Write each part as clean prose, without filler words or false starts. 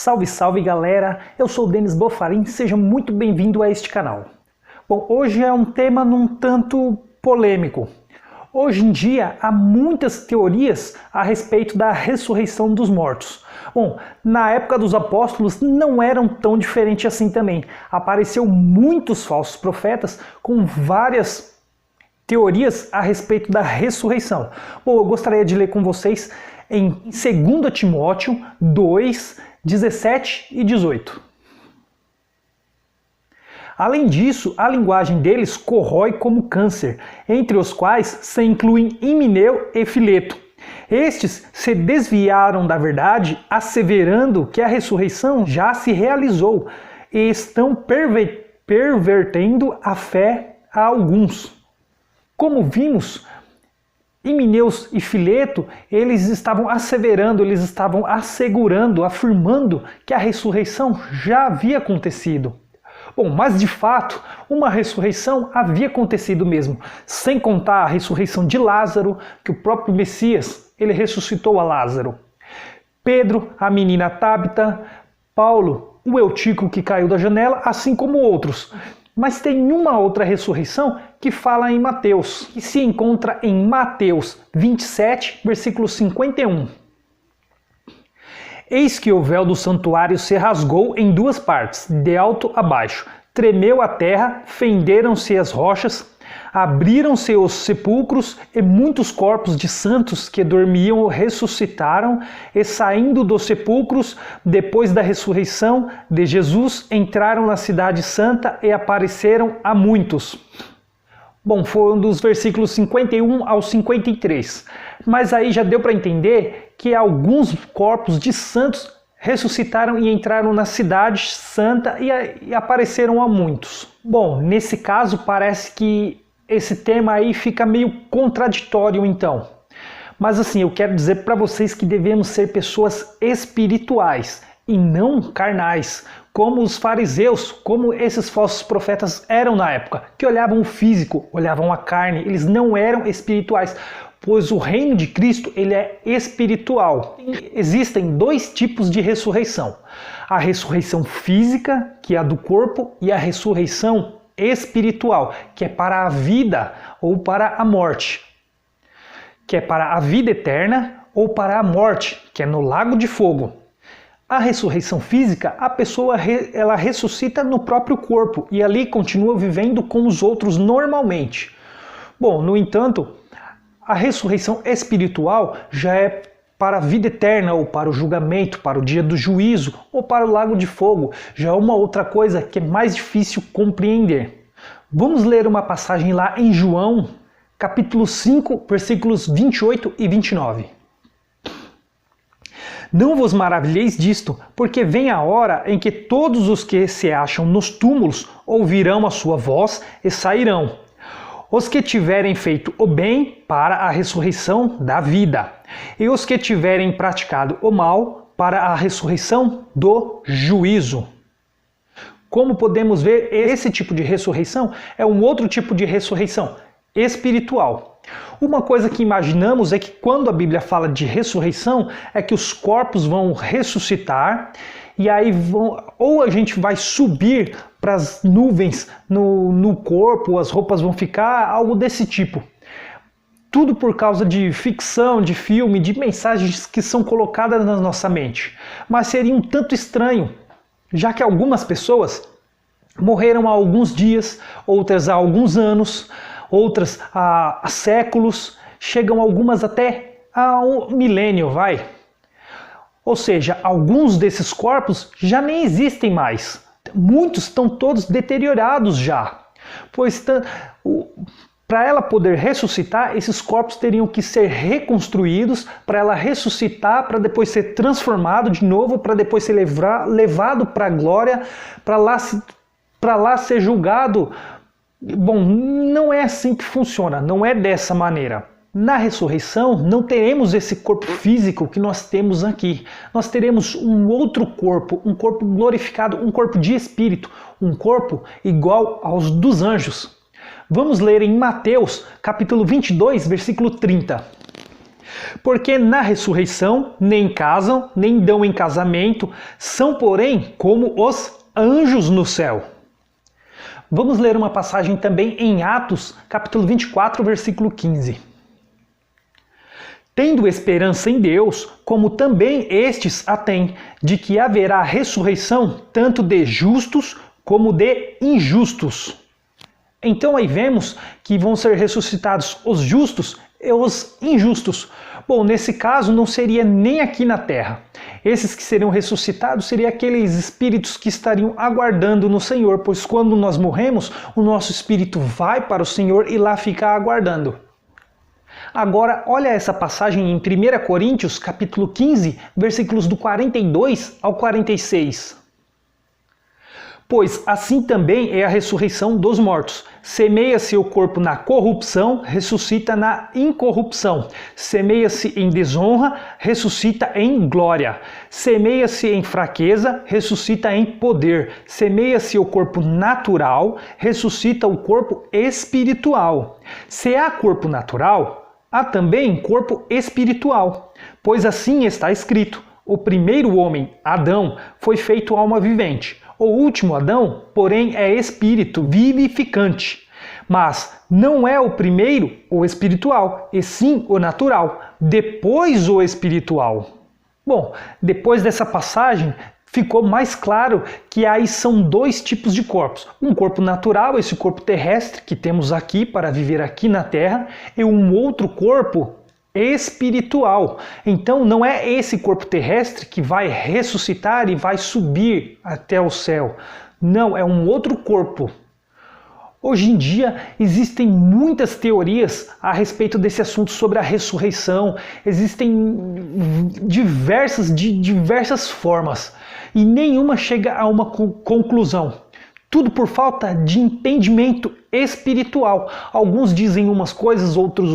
Salve, salve galera! Eu sou o Denis Bofarin, seja muito bem-vindo a este canal. Bom, hoje é um tema um tanto polêmico. Hoje em dia há muitas teorias a respeito da ressurreição dos mortos. Bom, na época dos apóstolos não eram tão diferente assim também. Apareceu muitos falsos profetas com várias teorias a respeito da ressurreição. Bom, eu gostaria de ler com vocês em 2 Timóteo 2, 17 e 18. Além disso, a linguagem deles corrói como câncer, entre os quais se incluem Himeneu e Fileto. Estes se desviaram da verdade, asseverando que a ressurreição já se realizou, e estão pervertendo a fé a alguns. Como vimos, Himeneu e Fileto, eles estavam asseverando, eles estavam assegurando, afirmando que a ressurreição já havia acontecido. Bom, mas de fato, uma ressurreição havia acontecido mesmo, sem contar a ressurreição de Lázaro, que o próprio Messias, ele ressuscitou a Lázaro. Pedro, a menina Tábita, Paulo, o Eutico que caiu da janela, assim como outros. Mas tem uma outra ressurreição que fala em Mateus, que se encontra em Mateus 27, versículo 51. Eis que o véu do santuário se rasgou em duas partes, de alto a baixo. Tremeu a terra, fenderam-se as rochas, abriram-se os sepulcros, e muitos corpos de santos que dormiam ressuscitaram, e saindo dos sepulcros, depois da ressurreição de Jesus, entraram na cidade santa e apareceram a muitos. Bom, foram dos versículos 51 ao 53. Mas aí já deu para entender que alguns corpos de santos ressuscitaram e entraram na cidade santa e apareceram a muitos. Bom, nesse caso parece que esse tema aí fica meio contraditório então. Mas assim, eu quero dizer para vocês que devemos ser pessoas espirituais e não carnais, como os fariseus, como esses falsos profetas eram na época, que olhavam o físico, olhavam a carne, eles não eram espirituais, pois o reino de Cristo ele é espiritual. Existem dois tipos de ressurreição: a ressurreição física, que é a do corpo, e a ressurreição espiritual, que é para a vida ou para a morte, que é para a vida eterna ou para a morte, que é no lago de fogo. A ressurreição física, a pessoa ela ressuscita no próprio corpo e ali continua vivendo com os outros normalmente. Bom, no entanto, a ressurreição espiritual já é para a vida eterna ou para o julgamento, para o dia do juízo ou para o lago de fogo. Já é uma outra coisa que é mais difícil compreender. Vamos ler uma passagem lá em João, capítulo 5, versículos 28 e 29. Não vos maravilheis disto, porque vem a hora em que todos os que se acham nos túmulos ouvirão a sua voz e sairão. Os que tiverem feito o bem para a ressurreição da vida, e os que tiverem praticado o mal para a ressurreição do juízo. Como podemos ver, esse tipo de ressurreição é um outro tipo de ressurreição espiritual. Uma coisa que imaginamos é que quando a Bíblia fala de ressurreição, é que os corpos vão ressuscitar e aí ou a gente vai subir para as nuvens no corpo, as roupas vão ficar, algo desse tipo. Tudo por causa de ficção, de filme, de mensagens que são colocadas na nossa mente. Mas seria um tanto estranho, já que algumas pessoas morreram há alguns dias, outras há alguns anos, outras há séculos, chegam algumas até a um milênio, vai. Ou seja, alguns desses corpos já nem existem mais. Muitos estão todos deteriorados já. Pois para ela poder ressuscitar, esses corpos teriam que ser reconstruídos para ela ressuscitar, para depois ser transformado de novo, para depois ser levado para a glória, para lá ser julgado. Bom, não é assim que funciona, não é dessa maneira. Na ressurreição, não teremos esse corpo físico que nós temos aqui. Nós teremos um outro corpo, um corpo glorificado, um corpo de espírito, um corpo igual aos dos anjos. Vamos ler em Mateus, capítulo 22, versículo 30. Porque na ressurreição nem casam, nem dão em casamento, são, porém, como os anjos no céu. Vamos ler uma passagem também em Atos, capítulo 24, versículo 15. Tendo esperança em Deus, como também estes a têm, de que haverá ressurreição tanto de justos como de injustos. Então aí vemos que vão ser ressuscitados os justos e os injustos. Bom, nesse caso não seria nem aqui na terra. Esses que seriam ressuscitados seriam aqueles espíritos que estariam aguardando no Senhor, pois quando nós morremos, o nosso espírito vai para o Senhor e lá fica aguardando. Agora, olha essa passagem em 1 Coríntios, capítulo 15, versículos do 42 ao 46. Pois assim também é a ressurreição dos mortos. Semeia-se o corpo na corrupção, ressuscita na incorrupção. Semeia-se em desonra, ressuscita em glória. Semeia-se em fraqueza, ressuscita em poder. Semeia-se o corpo natural, ressuscita o corpo espiritual. Se há corpo natural, há também corpo espiritual. Pois assim está escrito: o primeiro homem, Adão, foi feito alma vivente. O último Adão, porém, é espírito vivificante. Mas não é o primeiro o espiritual, e sim o natural, depois o espiritual. Bom, depois dessa passagem, ficou mais claro que aí são dois tipos de corpos. Um corpo natural, esse corpo terrestre que temos aqui para viver aqui na Terra, e um outro corpo espiritual. Então não é esse corpo terrestre que vai ressuscitar e vai subir até o céu. Não, é um outro corpo. Hoje em dia existem muitas teorias a respeito desse assunto sobre a ressurreição. Existem de diversas formas e nenhuma chega a uma conclusão. Tudo por falta de entendimento espiritual. Alguns dizem umas coisas, outros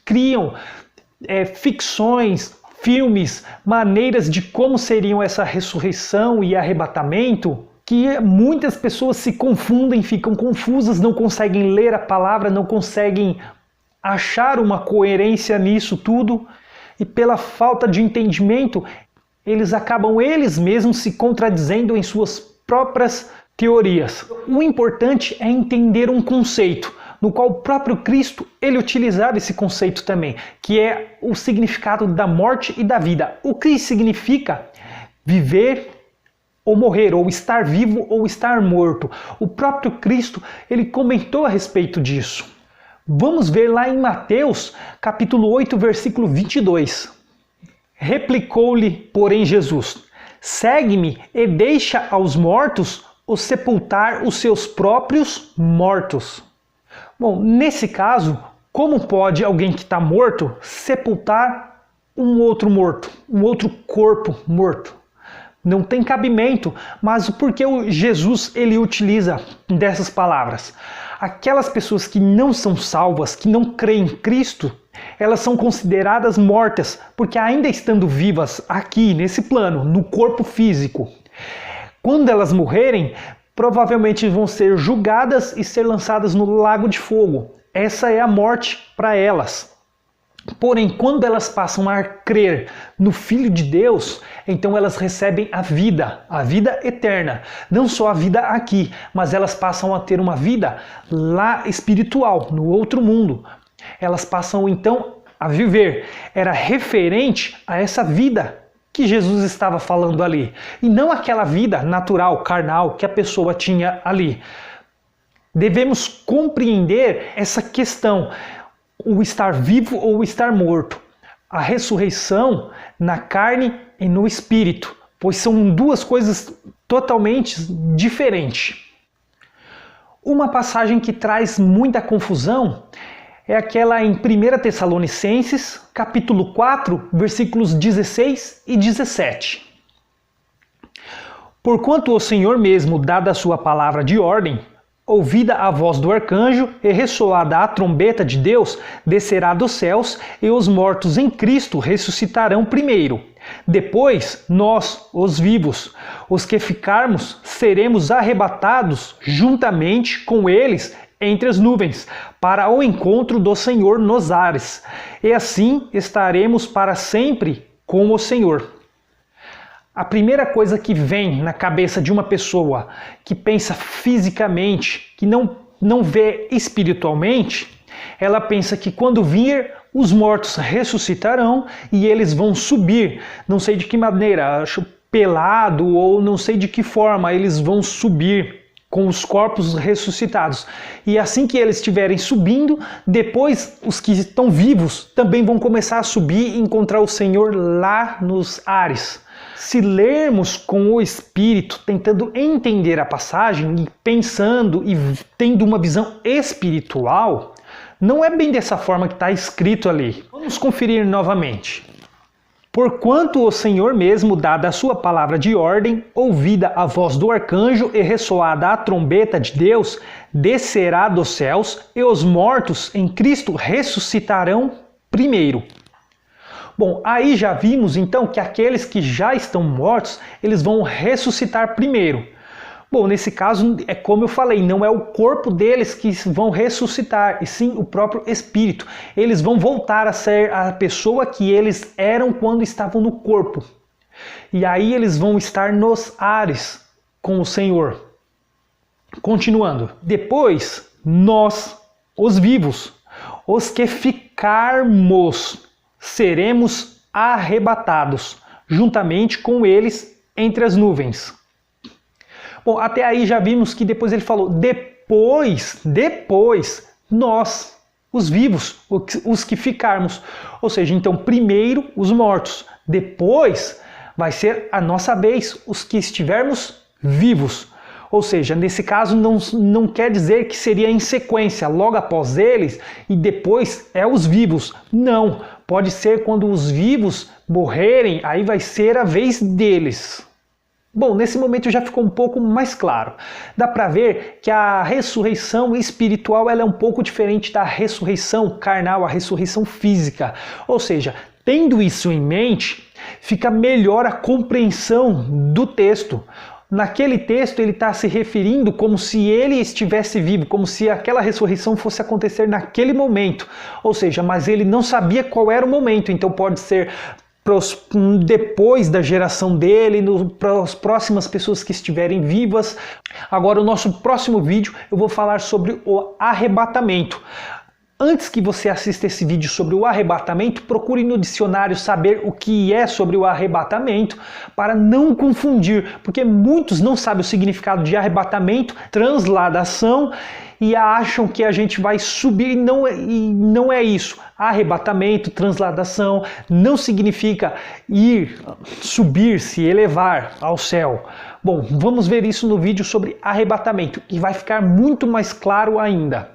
criam ficções, filmes, maneiras de como seriam essa ressurreição e arrebatamento, que muitas pessoas se confundem, ficam confusas, não conseguem ler a palavra, não conseguem achar uma coerência nisso tudo, e pela falta de entendimento, eles acabam eles mesmos se contradizendo em suas próprias teorias. O importante é entender um conceito, no qual o próprio Cristo ele utilizava esse conceito também, que é o significado da morte e da vida. O que significa viver ou morrer, ou estar vivo ou estar morto. O próprio Cristo ele comentou a respeito disso. Vamos ver lá em Mateus, capítulo 8, versículo 22. Replicou-lhe, porém, Jesus: segue-me e deixa aos mortos os sepultar os seus próprios mortos. Bom, nesse caso, como pode alguém que está morto sepultar um outro morto, um outro corpo morto? Não tem cabimento, mas por que Jesus ele utiliza dessas palavras? Aquelas pessoas que não são salvas, que não creem em Cristo, elas são consideradas mortas, porque ainda estando vivas aqui, nesse plano, no corpo físico. Quando elas morrerem, provavelmente vão ser julgadas e ser lançadas no lago de fogo. Essa é a morte para elas. Porém, quando elas passam a crer no Filho de Deus, então elas recebem a vida eterna. Não só a vida aqui, mas elas passam a ter uma vida lá espiritual, no outro mundo. Elas passam então a viver. Era referente a essa vida que Jesus estava falando ali. E não aquela vida natural, carnal, que a pessoa tinha ali. Devemos compreender essa questão. O estar vivo ou estar morto. A ressurreição na carne e no espírito, pois são duas coisas totalmente diferentes. Uma passagem que traz muita confusão é aquela em 1 Tessalonicenses, capítulo 4, versículos 16 e 17. Porquanto o Senhor mesmo, dada a sua palavra de ordem, ouvida a voz do arcanjo e ressoada a trombeta de Deus, descerá dos céus, e os mortos em Cristo ressuscitarão primeiro. Depois, nós, os vivos, os que ficarmos, seremos arrebatados juntamente com eles entre as nuvens, para o encontro do Senhor nos ares. E assim estaremos para sempre com o Senhor. A primeira coisa que vem na cabeça de uma pessoa que pensa fisicamente, que não vê espiritualmente, ela pensa que quando vir, os mortos ressuscitarão e eles vão subir. Não sei de que maneira, acho pelado ou não sei de que forma eles vão subir com os corpos ressuscitados. E assim que eles estiverem subindo, depois os que estão vivos também vão começar a subir e encontrar o Senhor lá nos ares. Se lermos com o Espírito, tentando entender a passagem e pensando e tendo uma visão espiritual, não é bem dessa forma que está escrito ali. Vamos conferir novamente. Porquanto o Senhor mesmo, dada a sua palavra de ordem, ouvida a voz do arcanjo e ressoada a trombeta de Deus, descerá dos céus e os mortos em Cristo ressuscitarão primeiro. Bom, aí já vimos então que aqueles que já estão mortos, eles vão ressuscitar primeiro. Bom, nesse caso, é como eu falei, não é o corpo deles que vão ressuscitar, e sim o próprio espírito. Eles vão voltar a ser a pessoa que eles eram quando estavam no corpo. E aí eles vão estar nos ares com o Senhor. Continuando. Depois, nós, os vivos, os que ficarmos, seremos arrebatados, juntamente com eles entre as nuvens. Bom, até aí já vimos que depois ele falou, depois, nós, os vivos, os que ficarmos. Ou seja, então primeiro os mortos, depois vai ser a nossa vez, os que estivermos vivos. Ou seja, nesse caso não quer dizer que seria em sequência, logo após eles e depois é os vivos. Não, pode ser quando os vivos morrerem, aí vai ser a vez deles. Bom, nesse momento já ficou um pouco mais claro. Dá para ver que a ressurreição espiritual ela é um pouco diferente da ressurreição carnal, a ressurreição física. Ou seja, tendo isso em mente, fica melhor a compreensão do texto. Naquele texto ele está se referindo como se ele estivesse vivo, como se aquela ressurreição fosse acontecer naquele momento. Ou seja, mas ele não sabia qual era o momento, então pode ser depois da geração dele, para as próximas pessoas que estiverem vivas. Agora, o nosso próximo vídeo eu vou falar sobre o arrebatamento. Antes que você assista esse vídeo sobre o arrebatamento, procure no dicionário saber o que é sobre o arrebatamento para não confundir, porque muitos não sabem o significado de arrebatamento, transladação e acham que a gente vai subir e não é isso. Arrebatamento, transladação não significa subir, se elevar ao céu. Bom, vamos ver isso no vídeo sobre arrebatamento e vai ficar muito mais claro ainda.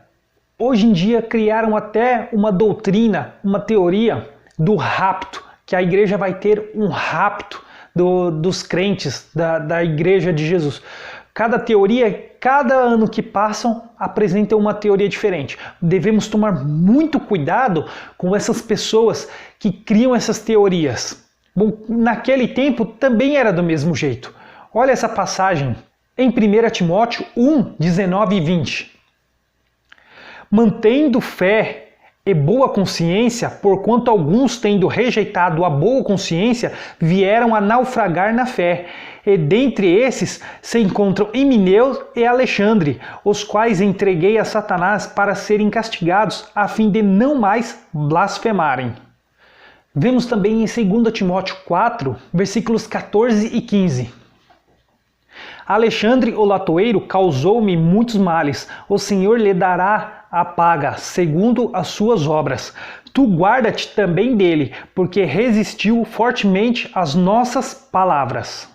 Hoje em dia criaram até uma doutrina, uma teoria do rapto, que a igreja vai ter um rapto dos crentes da igreja de Jesus. Cada teoria, cada ano que passam, apresenta uma teoria diferente. Devemos tomar muito cuidado com essas pessoas que criam essas teorias. Bom, naquele tempo também era do mesmo jeito. Olha essa passagem em 1 Timóteo 1, 19 e 20. Mantendo fé e boa consciência, porquanto alguns, tendo rejeitado a boa consciência, vieram a naufragar na fé. E dentre esses se encontram Himeneu e Alexandre, os quais entreguei a Satanás para serem castigados, a fim de não mais blasfemarem. Vemos também em 2 Timóteo 4, versículos 14 e 15. Alexandre, o latoeiro, causou-me muitos males. O Senhor lhe dará a paga, segundo as suas obras. Tu guarda-te também dele, porque resistiu fortemente às nossas palavras.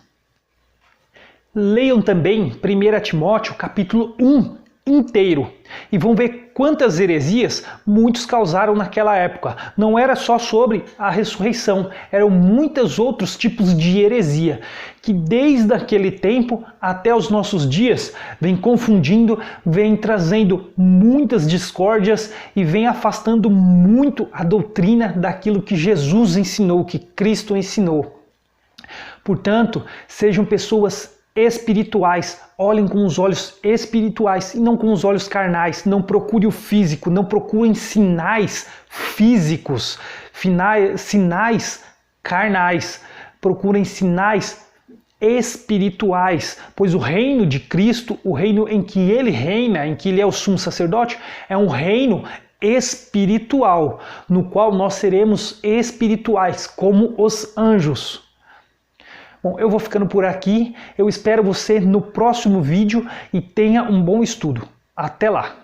Leiam também 1 Timóteo capítulo 1 inteiro e vão ver quantas heresias muitos causaram naquela época. Não era só sobre a ressurreição, eram muitos outros tipos de heresia que desde aquele tempo até os nossos dias vem confundindo, vem trazendo muitas discórdias e vem afastando muito a doutrina daquilo que Jesus ensinou, que Cristo ensinou. Portanto, sejam pessoas espirituais. Olhem com os olhos espirituais e não com os olhos carnais. Não procure o físico, não procurem sinais físicos, sinais carnais. Procurem sinais espirituais, pois o reino de Cristo, o reino em que ele reina, em que ele é o sumo sacerdote, é um reino espiritual, no qual nós seremos espirituais, como os anjos. Bom, eu vou ficando por aqui, eu espero você no próximo vídeo e tenha um bom estudo. Até lá!